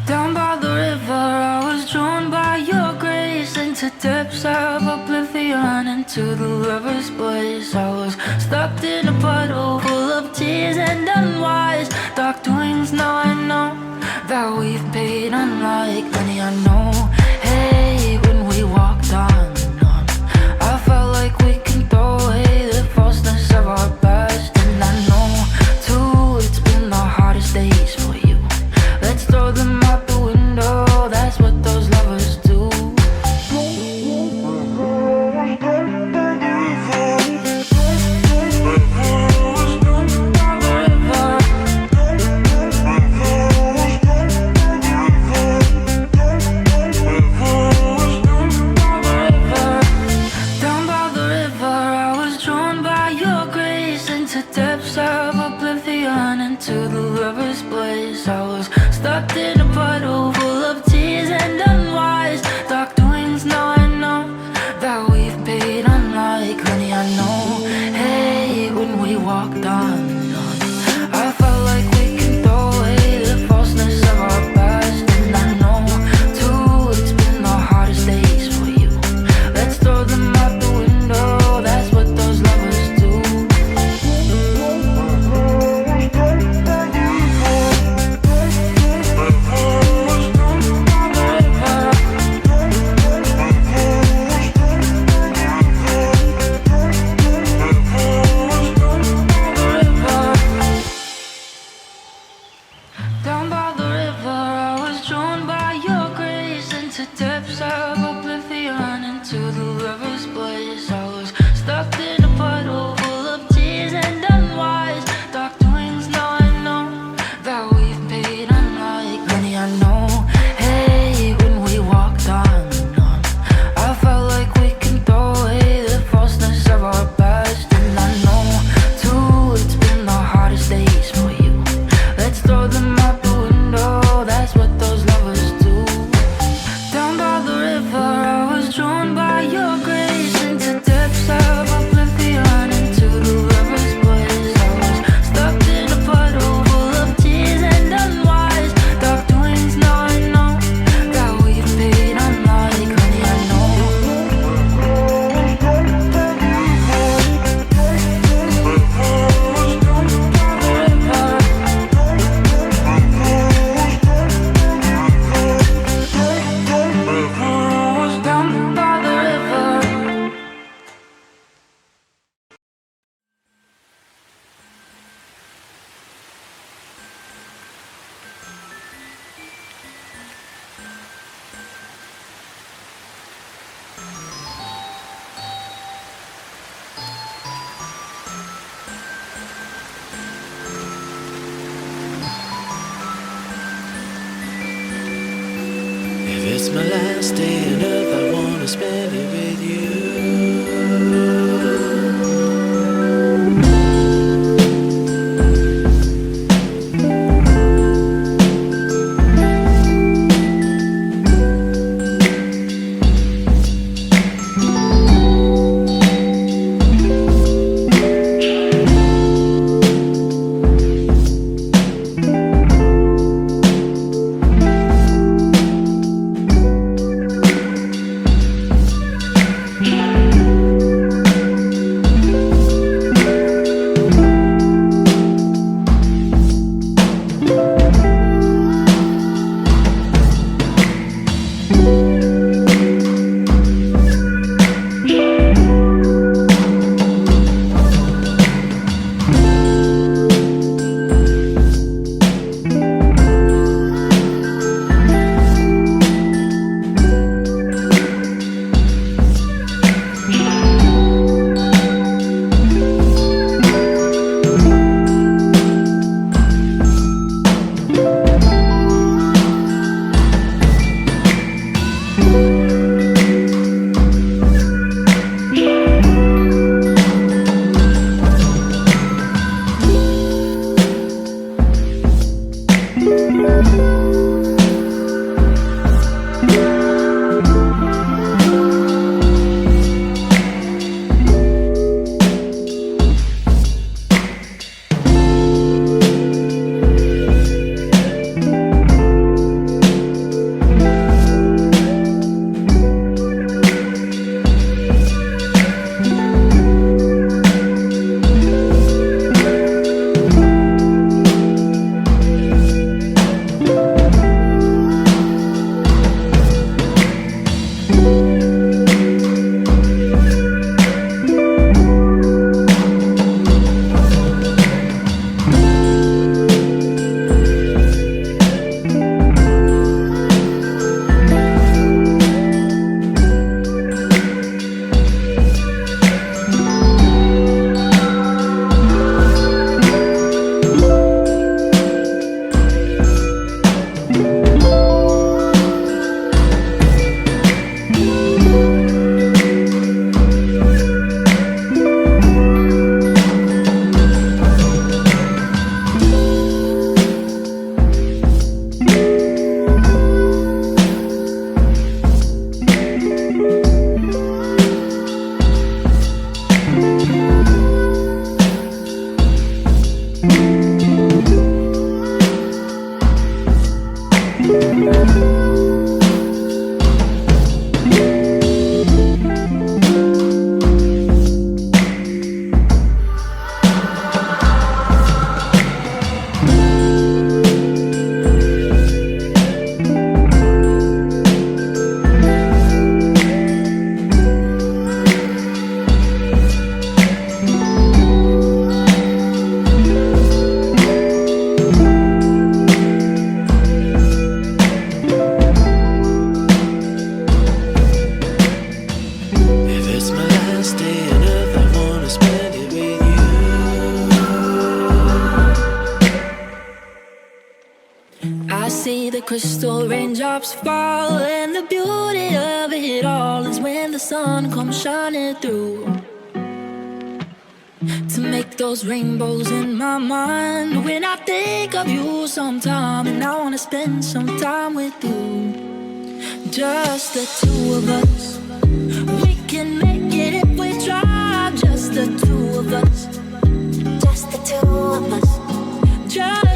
Down by the river, I was drawn by your grace into depths of oblivion, into the lover's place. I was stuck in a puddle full of tears and unwise dark doings. Now I know that we've paid unlike money. I know, hey, when we walked on, I felt like we can throw away the falseness of our past. And I know, too, it's been the hardest days for you. Let's throw them out the window, that's what those lovers do. Down by the river, I was drawn by your grace into depths of oblivion, into the lover's place. I was stuck in a puddle full of tears and unwise dark doings. Now I know that we've paid unlike honey. I know, hey, when we walked on, I felt like we can throw away the falseness of our past. And I know, too, it's been the hardest days for you. Let's throw them out the window, that's what those lovers do. Down by the river, I was drawn by your grace into depths of oblivion, into the lover's place. I was stuck in a puddle full of tears and unwise dark doings. Now I know that we've paid unlike money. I know, hey, when we walked on, I felt like we can throw away the falseness of our past. And I know, too, it's been the hardest days for you. Let's throw them out the window, that's what those lovers do. Down by the river, I was drawn by your grace into depths of oblivion, into the lover's place. I was stuck in a puddle full of tears and unwise dark doings. Now I know that we've paid unlike honey. I know. Down by the river. If it's my last day on earth, I wanna spend it with you. If it's my last day on earth, I wanna spend it with you. I see the crystal raindrops fall, and the beauty of it all is when the sun comes shining through to make those rainbows in my mind. When I think of you sometime, and I wanna spend some time with you, just the two of us. We can make it if we try. Just the two of us. Just the two of us. Just